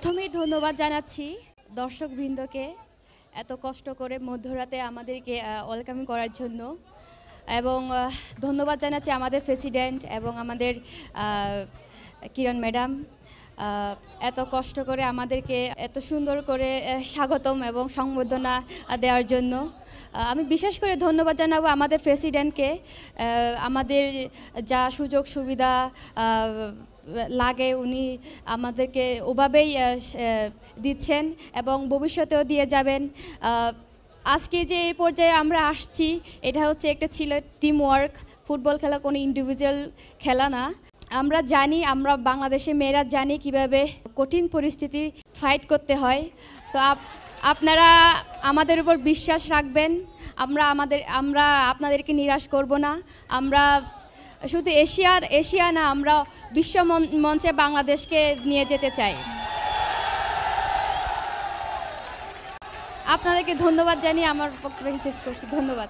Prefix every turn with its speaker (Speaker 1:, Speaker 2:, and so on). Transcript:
Speaker 1: প্রথমেই ধন্যবাদ জানাচ্ছি দর্শকবৃন্দকে এত কষ্ট করে মধ্যরাতে আমাদেরকে ওয়েলকাম করার জন্য এবং ধন্যবাদ জানাচ্ছি আমাদের প্রেসিডেন্ট এবং আমাদের কিরণ ম্যাডাম এত কষ্ট করে আমাদেরকে এত সুন্দর করে স্বাগতম এবং সংবর্ধনা দেওয়ার জন্য। আমি বিশেষ করে ধন্যবাদ জানাবো আমাদের প্রেসিডেন্টকে, আমাদের যা সুযোগ সুবিধা লাগে উনি আমাদেরকে ওভাবেই দিচ্ছেন এবং ভবিষ্যতেও দিয়ে যাবেন। আজকে যে এই পর্যায়ে আমরা আসছি এটা হচ্ছে একটা ছিল টিম ওয়ার্ক। ফুটবল খেলা কোনো ইন্ডিভিজুয়াল খেলা না। আমরা জানি, আমরা বাংলাদেশের মেয়েরা জানি কিভাবে কঠিন পরিস্থিতি ফাইট করতে হয়। তো আপনারা আমাদের উপর বিশ্বাস রাখবেন। আমরা আপনাদেরকে নিরাশ করব না। আমরা শুধু এশিয়া না, আমরা বিশ্ব মঞ্চে বাংলাদেশকে নিয়ে যেতে চাই। আপনাদেরকে ধন্যবাদ জানিয়ে আমার বক্তব্য শেষ করছি। ধন্যবাদ।